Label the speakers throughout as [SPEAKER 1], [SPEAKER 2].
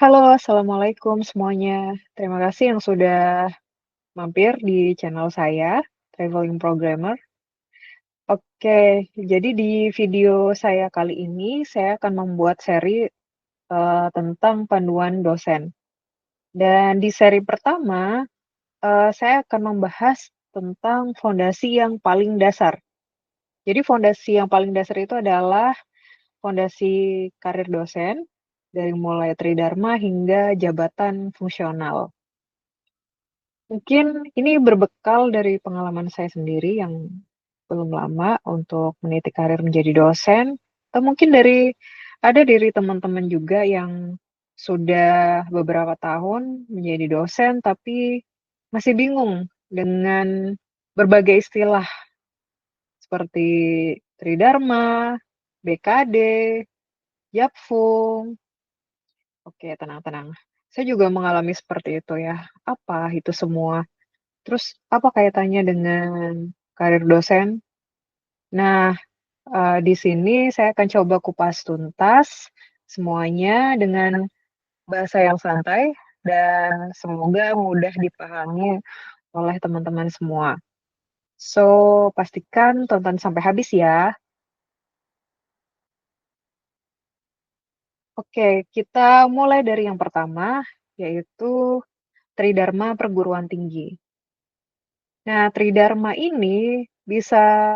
[SPEAKER 1] Halo, assalamualaikum semuanya. Terima kasih yang sudah mampir di channel saya, Traveling Programmer. Oke, jadi di video saya kali ini, saya akan membuat seri tentang panduan dosen. Dan di seri pertama, saya akan membahas tentang fondasi yang paling dasar. Jadi fondasi yang paling dasar itu adalah fondasi karir dosen, dari mulai tridharma hingga jabatan fungsional. Mungkin ini berbekal dari pengalaman saya sendiri yang belum lama untuk meniti karir menjadi dosen, atau mungkin dari teman-teman juga yang sudah beberapa tahun menjadi dosen, tapi masih bingung dengan berbagai istilah seperti tridharma, BKD, Japfung. Oke, tenang-tenang. Saya juga mengalami seperti itu ya. Apa itu semua? Terus apa kaitannya dengan karir dosen? Nah, di sini saya akan coba kupas tuntas semuanya dengan bahasa yang santai dan semoga mudah dipahami oleh teman-teman semua. So, pastikan tonton sampai habis ya. Oke, kita mulai dari yang pertama, yaitu Tridharma Perguruan Tinggi. Nah, Tridharma ini bisa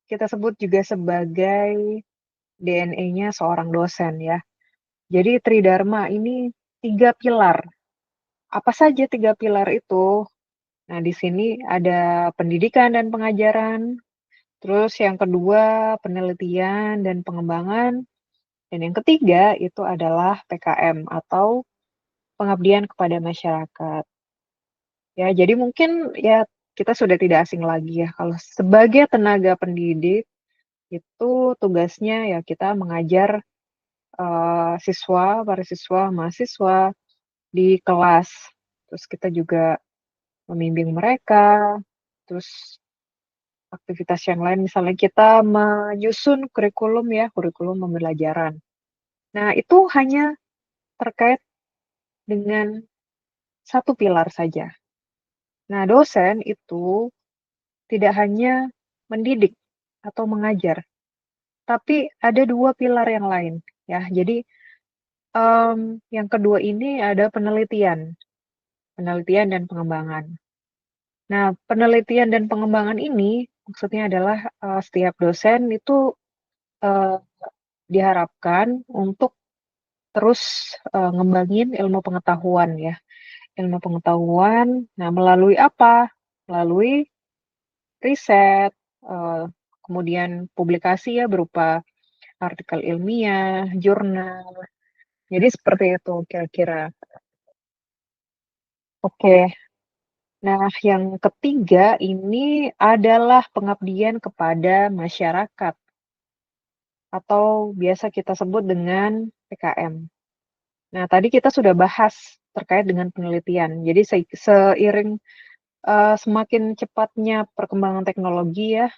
[SPEAKER 1] kita sebut juga sebagai DNA-nya seorang dosen ya. Jadi tridharma ini 3 pilar. Apa saja 3 pilar itu? Nah, di sini ada pendidikan dan pengajaran, terus yang kedua penelitian dan pengembangan, dan yang ketiga itu adalah PKM atau pengabdian kepada masyarakat. Ya, jadi mungkin ya kita sudah tidak asing lagi ya kalau sebagai tenaga pendidik itu tugasnya ya kita mengajar para siswa, mahasiswa di kelas. Terus kita juga membimbing mereka, terus aktivitas yang lain misalnya kita menyusun kurikulum ya, kurikulum pembelajaran. Nah, itu hanya terkait dengan satu pilar saja. Nah, dosen itu tidak hanya mendidik atau mengajar, tapi ada 2 pilar yang lain ya. Jadi, yang kedua ini ada penelitian, penelitian dan pengembangan. Nah, penelitian dan pengembangan ini maksudnya adalah, setiap dosen itu, eee, diharapkan untuk terus, ngembangin ilmu pengetahuan ya, ilmu pengetahuan. Nah, melalui apa? Melalui riset, eee, kemudian publikasi ya berupa artikel ilmiah, jurnal. Jadi seperti itu kira-kira. Oke. Nah, yang ketiga ini adalah pengabdian kepada masyarakat atau biasa kita sebut dengan PKM. Nah, tadi kita sudah bahas terkait dengan penelitian. Jadi seiring, semakin cepatnya perkembangan teknologi ya,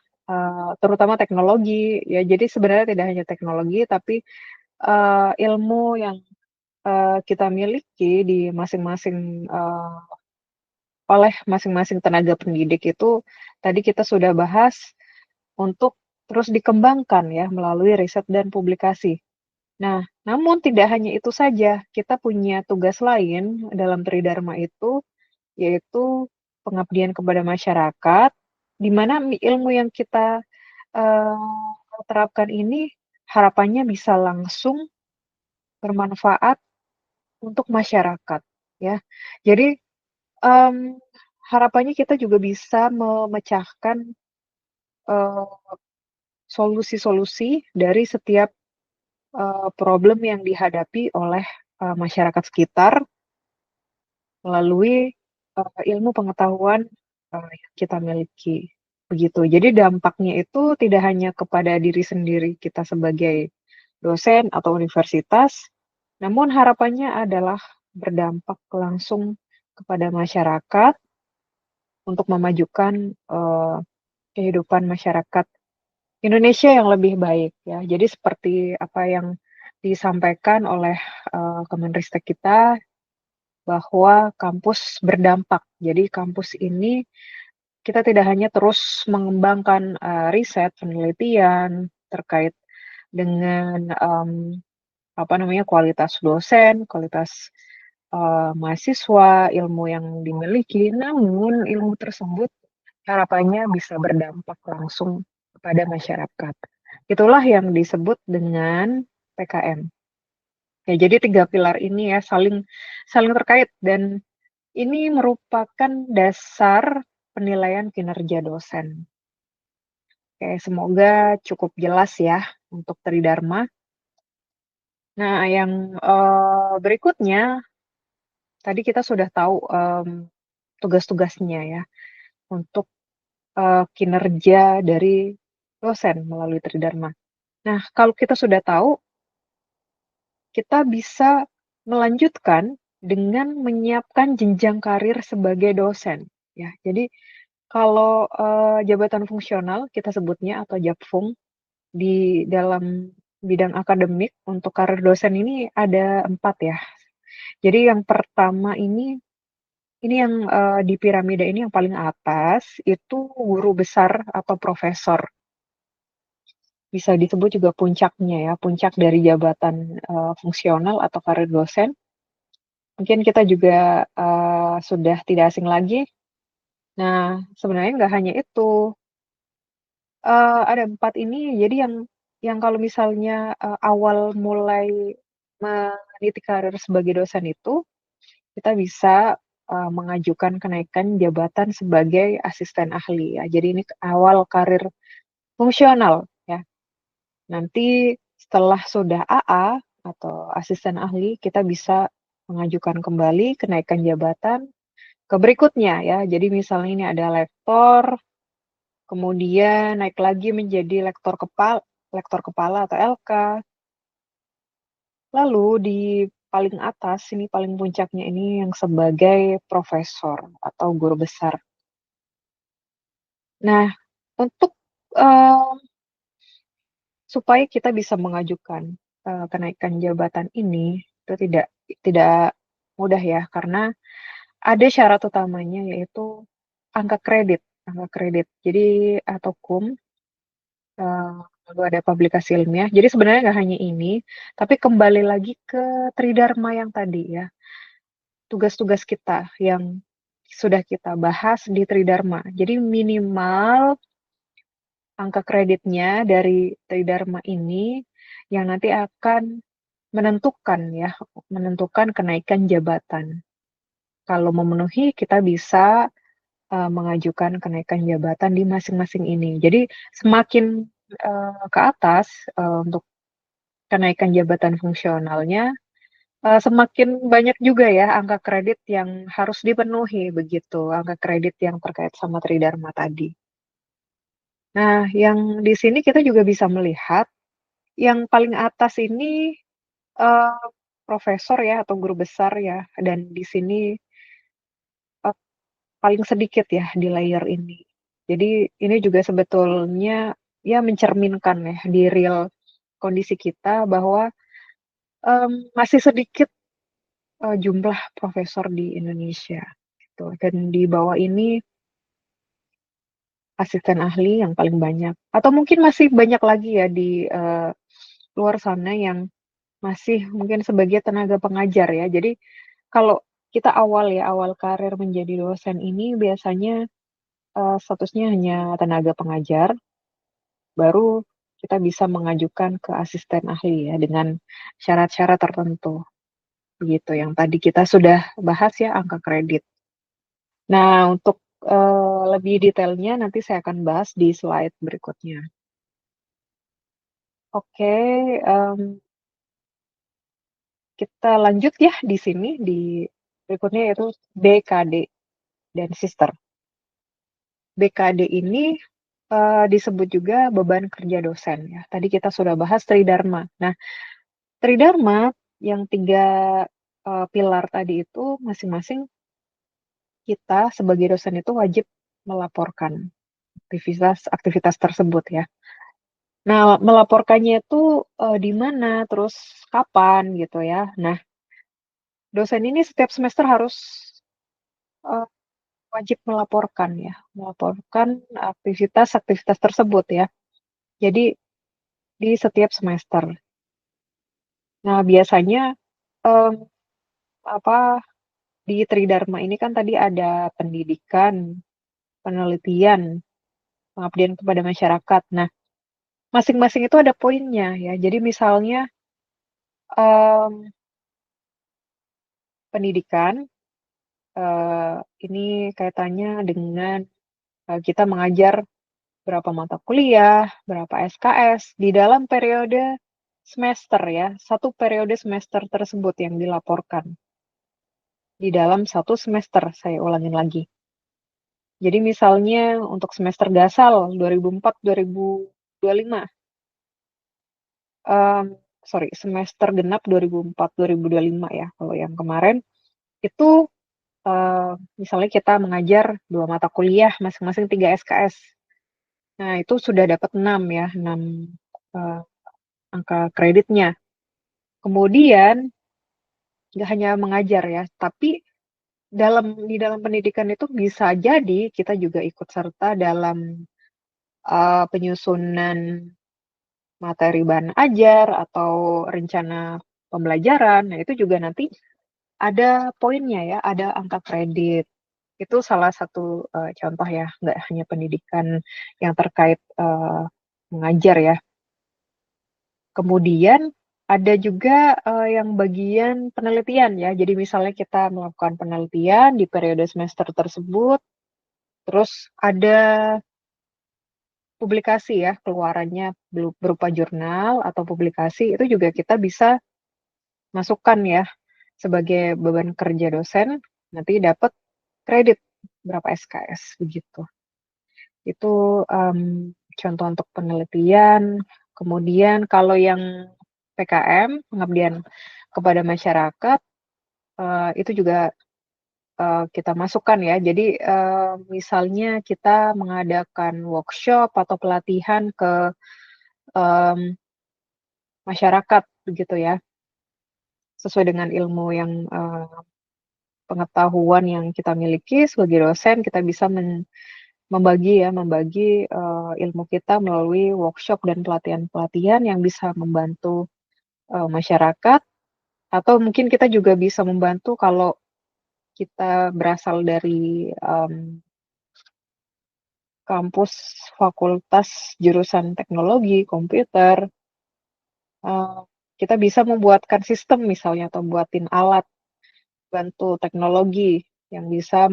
[SPEAKER 1] terutama teknologi ya, jadi sebenarnya tidak hanya teknologi tapi, ilmu yang, kita miliki di oleh masing-masing tenaga pendidik itu tadi kita sudah bahas untuk terus dikembangkan ya melalui riset dan publikasi. Nah, namun tidak hanya itu saja, kita punya tugas lain dalam Tridharma itu, yaitu pengabdian kepada masyarakat, di mana ilmu yang kita, terapkan ini harapannya bisa langsung bermanfaat untuk masyarakat, ya. Jadi, mmm, harapannya kita juga bisa memecahkan, eee, solusi-solusi dari setiap, problem yang dihadapi oleh, masyarakat sekitar melalui, ilmu pengetahuan, yang kita miliki, begitu. Jadi dampaknya itu tidak hanya kepada diri sendiri kita sebagai dosen atau universitas, namun harapannya adalah berdampak langsung kepada masyarakat untuk memajukan, kehidupan masyarakat Indonesia yang lebih baik ya. Jadi seperti apa yang disampaikan oleh, Kemenristek kita bahwa kampus berdampak. Jadi kampus ini kita tidak hanya terus mengembangkan, riset, penelitian terkait dengan, apa namanya, kualitas dosen, kualitas, mahasiswa, ilmu yang dimiliki, namun ilmu tersebut harapannya bisa berdampak langsung kepada masyarakat. Itulah yang disebut dengan PKM. Ya, jadi 3 pilar ini ya saling saling terkait dan ini merupakan dasar penilaian kinerja dosen. Oke, semoga cukup jelas ya untuk Tridharma. Nah, yang, berikutnya tadi kita sudah tahu, tugas-tugasnya ya untuk, kinerja dari dosen melalui Tridharma. Nah, kalau kita sudah tahu, kita bisa melanjutkan dengan menyiapkan jenjang karir sebagai dosen, ya. Jadi kalau, jabatan fungsional kita sebutnya atau Japfung di dalam bidang akademik untuk karir dosen ini ada 4 ya. Jadi yang pertama ini yang, di piramida ini yang paling atas itu guru besar atau profesor. Bisa disebut juga puncaknya ya, puncak dari jabatan, fungsional atau karir dosen. Mungkin kita juga, sudah tidak asing lagi. Nah, sebenarnya nggak hanya itu, ada 4 ini jadi yang kalau misalnya, awal mulai meniti karir sebagai dosen itu, kita bisa, mengajukan kenaikan jabatan sebagai asisten ahli ya. Jadi ini awal karir fungsional ya. Nanti setelah sudah AA atau asisten ahli, kita bisa mengajukan kembali kenaikan jabatan ke berikutnya ya. Jadi misalnya ini ada lektor, kemudian naik lagi menjadi lektor kepala atau LK, lalu di paling atas ini paling puncaknya ini yang sebagai profesor atau guru besar. Nah, untuk, eee, supaya kita bisa mengajukan, kenaikan jabatan ini, itu tidak mudah ya, karena ada syarat utamanya yaitu angka kredit. Jadi atau KUM, lalu ada publikasi ilmiah. Jadi sebenarnya nggak hanya ini, tapi kembali lagi ke Tridharma yang tadi ya, tugas-tugas kita yang sudah kita bahas di Tridharma. Jadi minimal angka kreditnya dari Tridharma ini yang nanti akan menentukan ya, menentukan kenaikan jabatan. Kalau memenuhi kita bisa, mengajukan kenaikan jabatan di masing-masing ini. Jadi semakin, ke atas, untuk kenaikan jabatan fungsionalnya, semakin banyak juga ya angka kredit yang harus dipenuhi begitu, angka kredit yang terkait sama Tridharma tadi. Nah, yang di sini kita juga bisa melihat yang paling atas ini, eee, profesor ya atau guru besar ya, dan di sini, eee, paling sedikit ya di layer ini. Jadi ini juga sebetulnya ya mencerminkan ya di real kondisi kita bahwa, masih sedikit, jumlah profesor di Indonesia gitu, dan di bawah ini asisten ahli yang paling banyak atau mungkin masih banyak lagi ya di, luar sana yang masih mungkin sebagai tenaga pengajar ya. Jadi kalau kita awal ya, awal karir menjadi dosen ini biasanya, statusnya hanya tenaga pengajar, baru kita bisa mengajukan ke asisten ahli ya dengan syarat-syarat tertentu, begitu. Yang tadi kita sudah bahas ya angka kredit. Nah untuk, lebih detailnya nanti saya akan bahas di slide berikutnya. Oke, kita lanjut ya di sini, di berikutnya yaitu BKD dan Sister. BKD ini, disebut juga beban kerja dosen ya. Tadi kita sudah bahas Tridharma. Nah, Tridharma yang 3 pilar tadi itu masing-masing kita sebagai dosen itu wajib melaporkan aktivitas aktivitas tersebut ya. Nah, melaporkannya itu, di mana, terus kapan gitu ya. Nah, dosen ini setiap semester harus, eee, wajib melaporkan ya, melaporkan aktivitas-aktivitas tersebut ya. Jadi di setiap semester. Nah, biasanya, mmm, apa, di Tridharma ini kan tadi ada pendidikan, penelitian, pengabdian kepada masyarakat. Nah, masing-masing itu ada poinnya ya. Jadi misalnya, mmm, pendidikan, ini kaitannya dengan, kita mengajar berapa mata kuliah, berapa SKS di dalam periode semester ya, satu periode semester tersebut yang dilaporkan, di dalam satu semester, saya ulangin lagi. Jadi misalnya untuk semester gasal 2004-2025, mmm, sorry, semester genap 2004-2025 ya, kalau yang kemarin itu, misalnya kita mengajar 2 mata kuliah masing-masing 3 SKS. Nah, itu sudah dapat 6 ya, 6 eee, angka kreditnya. Kemudian nggak hanya mengajar ya, tapi di dalam pendidikan itu bisa jadi kita juga ikut serta dalam, penyusunan materi bahan ajar atau rencana pembelajaran. Nah, itu juga nanti ada poinnya ya, ada angka kredit. Itu salah satu, contoh ya, nggak hanya pendidikan yang terkait, mengajar ya. Kemudian ada juga, yang bagian penelitian ya. Jadi misalnya kita melakukan penelitian di periode semester tersebut, terus ada publikasi ya, keluarannya berupa jurnal atau publikasi, itu juga kita bisa masukkan ya, sebagai beban kerja dosen, nanti dapat kredit berapa SKS, begitu. Itu, contoh untuk penelitian. Kemudian kalau yang PKM, pengabdian kepada masyarakat, itu juga, kita masukkan ya. Jadi, misalnya kita mengadakan workshop atau pelatihan ke, mmm, masyarakat begitu ya, sesuai dengan ilmu yang, pengetahuan yang kita miliki sebagai dosen, kita bisa membagi, ilmu kita melalui workshop dan pelatihan-pelatihan yang bisa membantu, masyarakat, atau mungkin kita juga bisa membantu kalau kita berasal dari, kampus, fakultas jurusan teknologi, komputer, eee, kita bisa membuatkan sistem misalnya atau buatin alat bantu teknologi yang bisa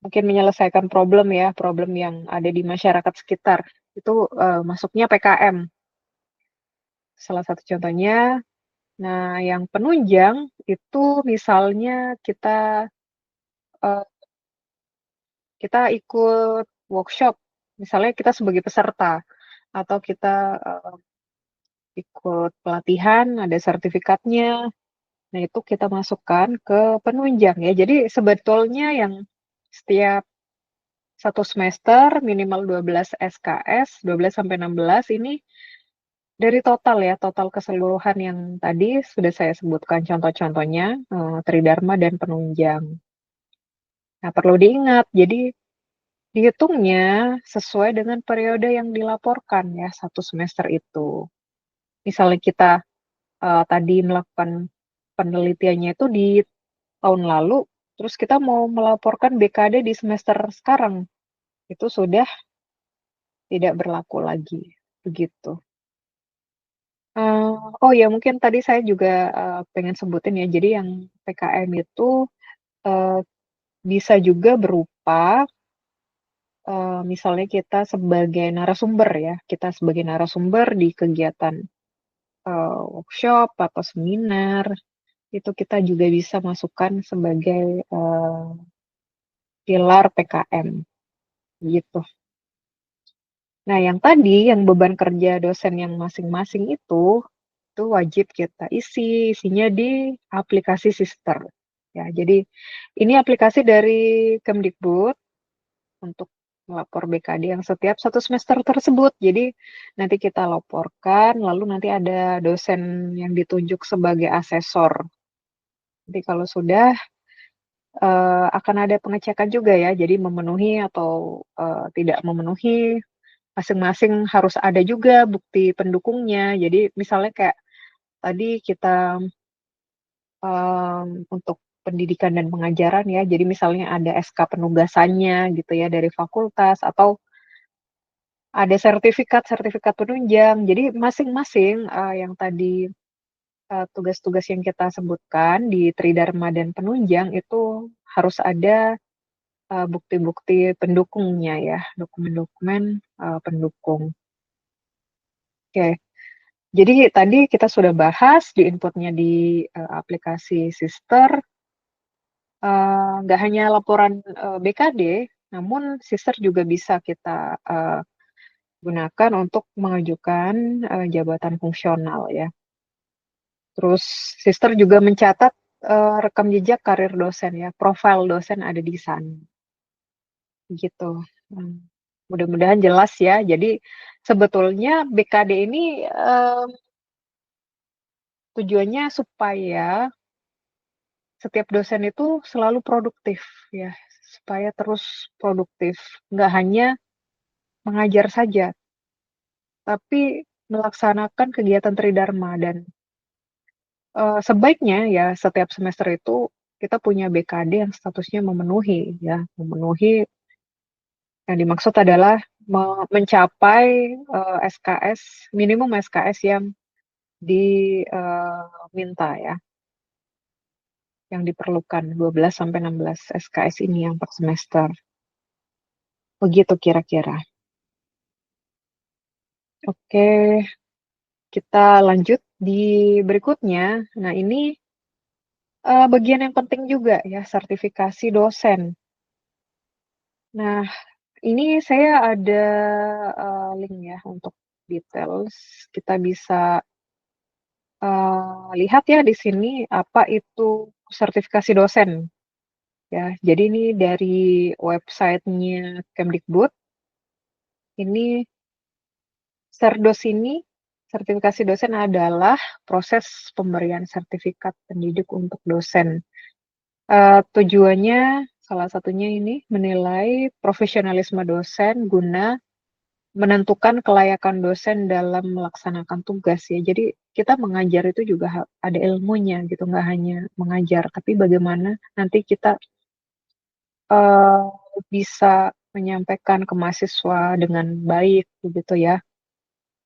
[SPEAKER 1] mungkin menyelesaikan problem ya, problem yang ada di masyarakat sekitar. Itu, masuknya PKM, salah satu contohnya. Nah, yang penunjang itu misalnya eee, kita ikut workshop, misalnya kita sebagai peserta, atau kita, ikut pelatihan, ada sertifikatnya. Nah, itu kita masukkan ke penunjang ya. Jadi sebetulnya yang setiap satu semester minimal 12 SKS, 12 sampai 16 ini dari total ya, total keseluruhan yang tadi sudah saya sebutkan contoh-contohnya, tridharma dan penunjang. Nah, perlu diingat, jadi dihitungnya sesuai dengan periode yang dilaporkan ya, satu semester itu. Misalnya kita, tadi melakukan penelitiannya itu di tahun lalu, terus kita mau melaporkan BKD di semester sekarang, itu sudah tidak berlaku lagi, begitu. Oh ya mungkin tadi saya juga, pengen sebutin ya, jadi yang PKM itu, eee, bisa juga berupa, misalnya kita sebagai narasumber ya, kita sebagai narasumber di kegiatan, workshop atau seminar, itu kita juga bisa masukkan sebagai, pilar PKM, gitu. Nah yang tadi, yang beban kerja dosen yang masing-masing itu wajib kita isi, isinya di aplikasi Sister. Ya, jadi ini aplikasi dari Kemdikbud untuk lapor BKD yang setiap 1 semester tersebut. Jadi nanti kita laporkan, lalu nanti ada dosen yang ditunjuk sebagai asesor. Nanti kalau sudah, akan ada pengecekan juga ya, jadi memenuhi atau, tidak memenuhi, masing-masing harus ada juga bukti pendukungnya. Jadi misalnya kayak tadi kita, untuk pendidikan dan pengajaran ya, jadi misalnya ada SK penugasannya gitu ya dari fakultas atau ada sertifikat-sertifikat penunjang. Jadi masing-masing, yang tadi, tugas-tugas yang kita sebutkan di Tridharma dan penunjang itu harus ada, bukti-bukti pendukungnya ya, dokumen-dokumen, pendukung. Oke, jadi tadi kita sudah bahas di input-nya di, aplikasi Sister, nggak hanya laporan, BKD, namun Sister juga bisa kita, gunakan untuk mengajukan, jabatan fungsional ya. Terus Sister juga mencatat, rekam jejak karir dosen ya, profil dosen ada di sana, gitu. Mmm, mudah-mudahan jelas ya. Jadi sebetulnya BKD ini, tujuannya supaya setiap dosen itu selalu produktif ya, supaya terus produktif, nggak hanya mengajar saja, tapi melaksanakan kegiatan Tridharma dan, sebaiknya ya setiap semester itu kita punya BKD yang statusnya memenuhi ya, memenuhi yang dimaksud adalah mencapai, SKS minimum SKS yang diminta ya, yang diperlukan 12 sampai 16 SKS ini yang per semester, begitu kira-kira. Oke, kita lanjut di berikutnya. Nah ini, bagian yang penting juga ya, sertifikasi dosen. Nah, ini saya ada, link ya untuk details. Kita bisa, lihat ya di sini apa itu sertifikasi dosen ya. Jadi ini dari websitenya Kemdikbud, ini Serdos ini, sertifikasi dosen adalah proses pemberian sertifikat pendidik untuk dosen. Tujuannya salah satunya ini menilai profesionalisme dosen guna menentukan kelayakan dosen dalam melaksanakan tugas ya. Jadi kita mengajar itu juga ada ilmunya gitu, nggak hanya mengajar, tapi bagaimana nanti kita, eee, bisa menyampaikan ke mahasiswa dengan baik begitu ya.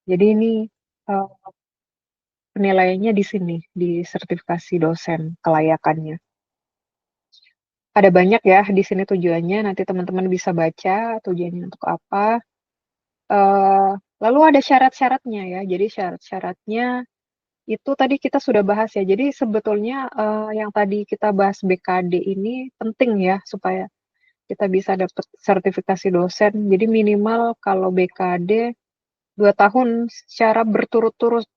[SPEAKER 1] Jadi ini, eee, penilaiannya di sini, di sertifikasi dosen kelayakannya. Ada banyak ya di sini tujuannya, nanti teman-teman bisa baca tujuannya untuk apa, eee, lalu ada syarat-syaratnya ya. Jadi syarat-syaratnya itu tadi kita sudah bahas ya. Jadi sebetulnya, yang tadi kita bahas BKD ini penting ya supaya kita bisa dapat sertifikasi dosen. Jadi minimal kalau BKD 2 tahun secara berturut-turut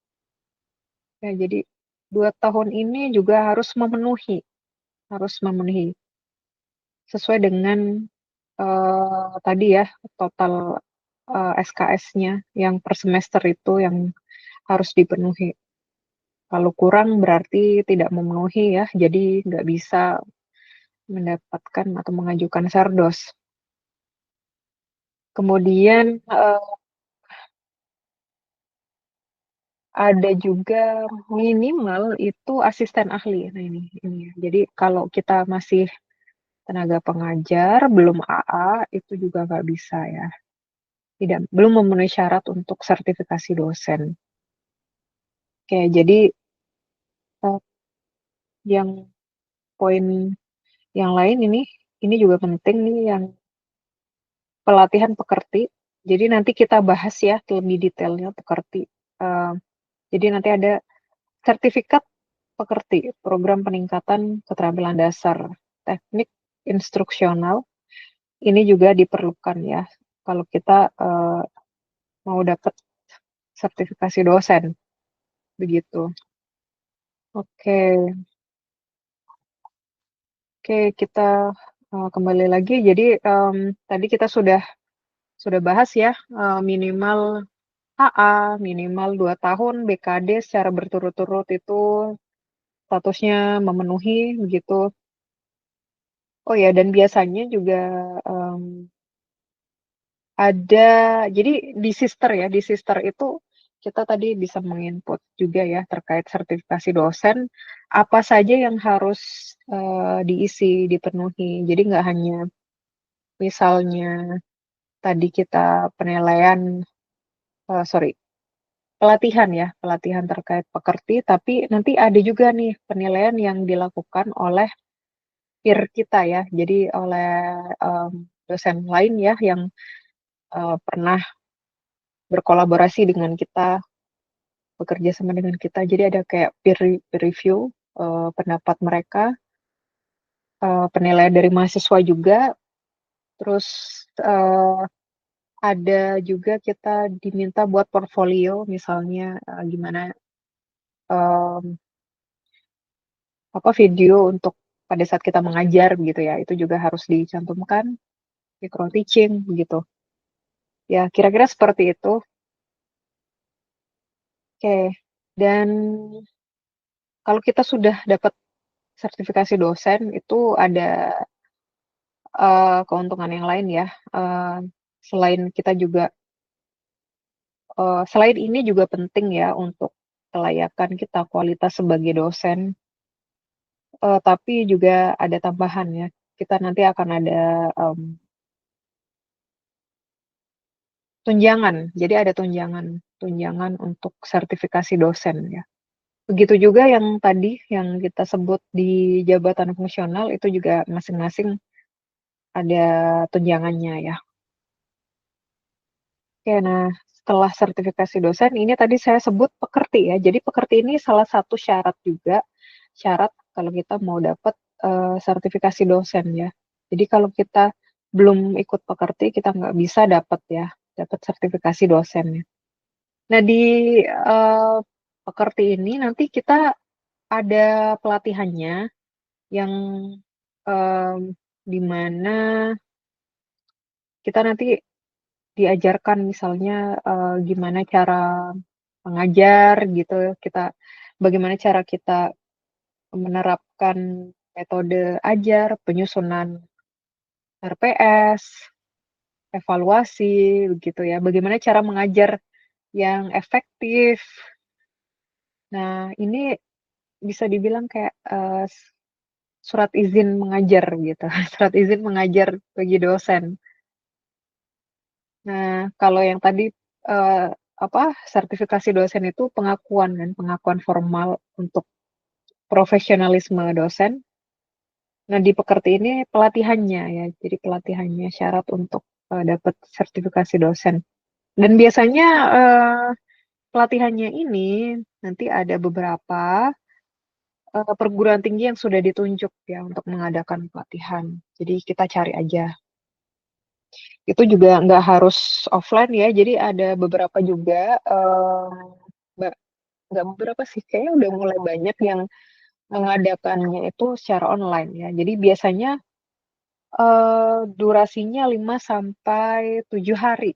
[SPEAKER 1] ya. Jadi 2 tahun ini juga harus memenuhi sesuai dengan, tadi ya total, SKS-nya yang per semester itu yang harus dipenuhi. Kalau kurang berarti tidak memenuhi ya, jadi nggak bisa mendapatkan atau mengajukan Sardos. Kemudian, ada juga minimal itu asisten ahli. Nah ini ya. Jadi kalau kita masih tenaga pengajar, belum AA, itu juga nggak bisa ya. Belum memenuhi syarat untuk sertifikasi dosen. Oke, jadi, eee, yang poin yang lain ini juga penting nih yang pelatihan pekerti. Jadi nanti kita bahas ya lebih detailnya pekerti. Eee, jadi nanti ada sertifikat pekerti, program peningkatan keterampilan dasar, teknik instruksional, ini juga diperlukan ya kalau kita, mau dapat sertifikasi dosen, begitu. Oke oke kita, kembali lagi jadi, tadi kita sudah sudah bahas ya, minimal AA, minimal 2 tahun, BKD secara berturut-turut itu statusnya memenuhi, begitu. Oh ya, dan biasanya juga, mmm, ada jadi di Sister itu kita tadi bisa menginput juga ya terkait sertifikasi dosen, apa saja yang harus, diisi, dipenuhi. Jadi nggak hanya misalnya tadi kita penilaian, sorry, pelatihan ya, pelatihan terkait pekerti, tapi nanti ada juga nih penilaian yang dilakukan oleh peer kita ya. Jadi oleh, dosen lain ya yang, pernah berkolaborasi dengan kita, bekerja sama dengan kita. Jadi ada kayak peer review, pendapat mereka, penilaian dari mahasiswa juga, terus, ada juga kita diminta buat portfolio misalnya, gimana, mmm, video untuk pada saat kita mengajar gitu ya, itu juga harus dicantumkan, micro teaching begitu. Ya kira-kira seperti itu. Oke, dan kalau kita sudah dapat sertifikasi dosen itu ada, keuntungan yang lain ya, selain kita juga, selain ini juga penting ya untuk kelayakan kita, kualitas sebagai dosen, tapi juga ada tambahan ya, kita nanti akan ada, tunjangan. Jadi ada tunjangan tunjangan untuk sertifikasi dosen ya. Begitu juga yang tadi yang kita sebut di jabatan fungsional itu juga masing-masing ada tunjangannya ya. Oke, nah setelah sertifikasi dosen ini tadi saya sebut pekerti ya. Jadi pekerti ini salah satu syarat juga, syarat kalau kita mau dapat, sertifikasi dosen ya. Jadi kalau kita belum ikut pekerti, kita nggak bisa dapat ya, dapat sertifikasi dosen ya. Nah di, pekerti ini nanti kita ada pelatihannya yang, mmm, di mana kita nanti diajarkan misalnya, gimana cara mengajar gitu, bagaimana cara kita menerapkan metode ajar, penyusunan RPS, evaluasi begitu ya, bagaimana cara mengajar yang efektif. Nah, ini bisa dibilang kayak, surat izin mengajar gitu, surat izin mengajar bagi dosen. Nah, kalau yang tadi, sertifikasi dosen itu pengakuan kan, pengakuan formal untuk profesionalisme dosen. Nah, di pekerti ini pelatihannya ya, jadi pelatihannya syarat untuk, dapat sertifikasi dosen. Dan biasanya, pelatihannya ini nanti ada beberapa, perguruan tinggi yang sudah ditunjuk ya untuk mengadakan pelatihan. Jadi kita cari aja. Itu juga nggak harus offline ya, jadi ada beberapa juga, nggak beberapa sih, kayaknya udah mulai banyak yang mengadakannya itu secara online ya. Jadi biasanya, durasinya 5 sampai 7 hari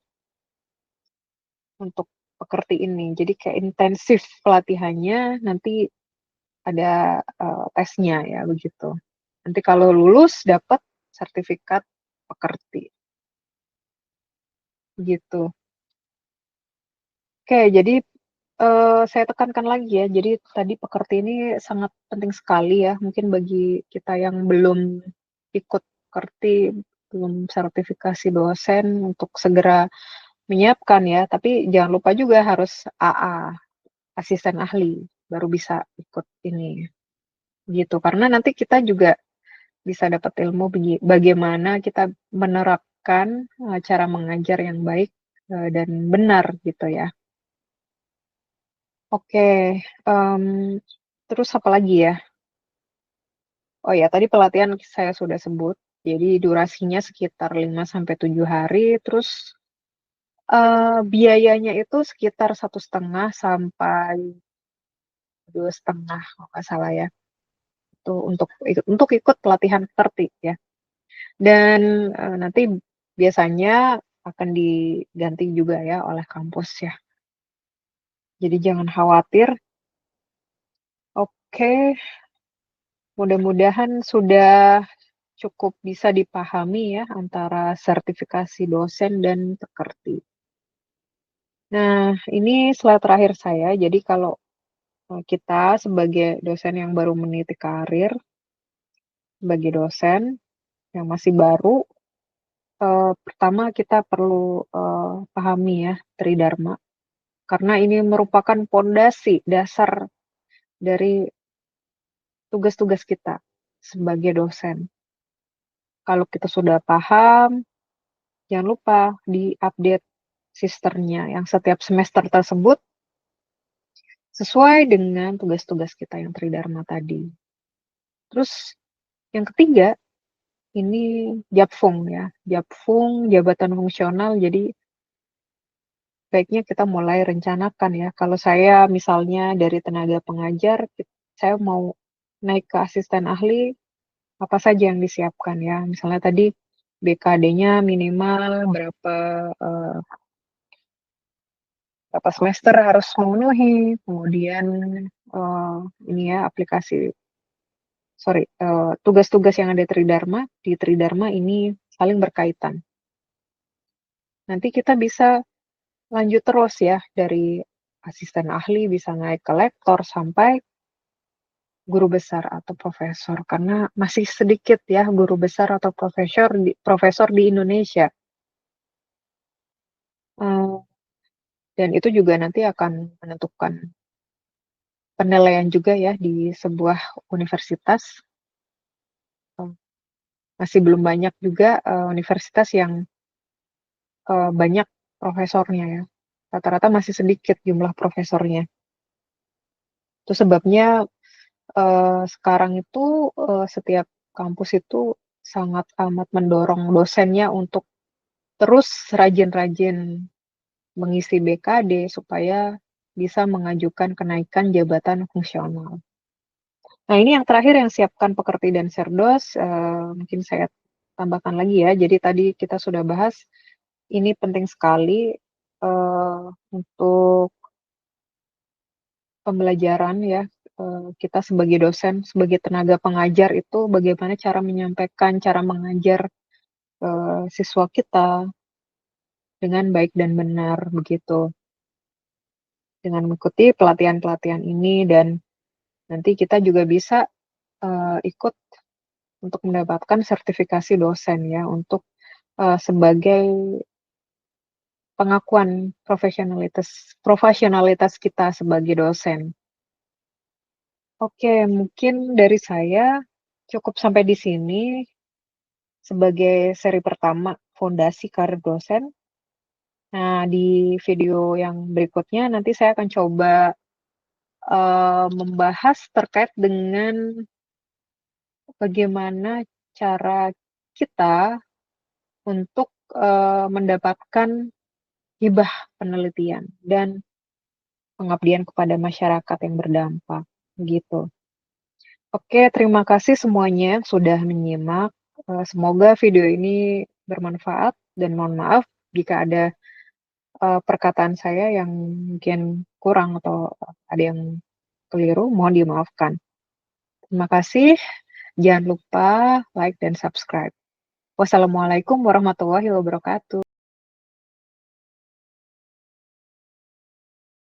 [SPEAKER 1] untuk pekerti ini. Jadi kayak intensif pelatihannya, nanti ada, tesnya ya, begitu. Nanti kalau lulus dapat sertifikat pekerti, gitu. Oke, jadi, saya tekankan lagi ya, jadi tadi pekerti ini sangat penting sekali ya, mungkin bagi kita yang belum ikut pekerti, belum sertifikasi dosen untuk segera menyiapkan ya, tapi jangan lupa juga harus AA, asisten ahli, baru bisa ikut ini, gitu. Karena nanti kita juga bisa dapat ilmu bagaimana kita menerapkan, cara mengajar yang baik, dan benar gitu ya. Oke, mmm, terus apa lagi ya? Oh ya, tadi pelatihan saya sudah sebut, jadi durasinya sekitar 5 sampai 7 hari, terus, biayanya itu sekitar 1,5 sampai 2,5 kalau nggak salah ya, itu untuk ikut pelatihan seperti ya. Dan, nanti biasanya akan diganti juga ya oleh kampus ya. Jadi jangan khawatir. Oke, mudah-mudahan sudah cukup bisa dipahami ya antara sertifikasi dosen dan pekerti. Nah, ini slide terakhir saya. Jadi kalau kita sebagai dosen yang baru meniti karir, sebagai dosen yang masih baru, pertama kita perlu pahami ya Tridharma, karena ini merupakan pondasi dasar dari tugas-tugas kita sebagai dosen. Kalau kita sudah paham, jangan lupa di-update sisternya yang setiap semester tersebut sesuai dengan tugas-tugas kita yang Tridharma tadi. Terus yang ketiga, ini Japfung ya, Japfung jabatan fungsional. Jadi baiknya kita mulai rencanakan ya. Kalau saya misalnya dari tenaga pengajar, saya mau naik ke asisten ahli, apa saja yang disiapkan ya. Misalnya tadi BKD-nya minimal eh, berapa semester harus memenuhi, kemudian eh, ini ya tugas-tugas yang ada di Tridharma ini saling berkaitan. Nanti kita bisa lanjut terus ya dari asisten ahli bisa naik ke lektor sampai guru besar atau profesor karena masih sedikit ya guru besar atau profesor di Indonesia. Eh, dan itu juga nanti akan menentukan penilaian juga ya di sebuah universitas. Eh, Masih belum banyak juga universitas yang banyak profesornya ya. Rata-rata masih sedikit jumlah profesornya. Itu sebabnya sekarang itu setiap kampus itu sangat amat mendorong dosennya untuk terus rajin-rajin mengisi BKD supaya bisa mengajukan kenaikan jabatan fungsional. Nah, ini yang terakhir yang siapkan pekerti dan serdos, mungkin saya tambahkan lagi ya. Jadi tadi kita sudah bahas, ini penting sekali untuk pembelajaran ya, kita sebagai dosen, sebagai tenaga pengajar itu bagaimana cara menyampaikan, cara mengajar siswa kita dengan baik dan benar begitu. Dengan mengikuti pelatihan-pelatihan ini dan nanti kita juga bisa ikut untuk mendapatkan sertifikasi dosen ya untuk sebagai pengakuan profesionalitas kita sebagai dosen. Oke, mungkin dari saya cukup sampai di sini sebagai seri pertama Fondasi Karir Dosen. Nah, di video yang berikutnya nanti saya akan coba membahas terkait dengan bagaimana cara kita untuk mendapatkan hibah penelitian dan pengabdian kepada masyarakat yang berdampak, gitu. Oke, terima kasih semuanya yang sudah menyimak. Semoga video ini bermanfaat dan mohon maaf jika ada perkataan saya yang mungkin kurang atau ada yang keliru, mohon dimaafkan. Terima kasih. Jangan lupa like dan subscribe. Wassalamualaikum warahmatullahi wabarakatuh.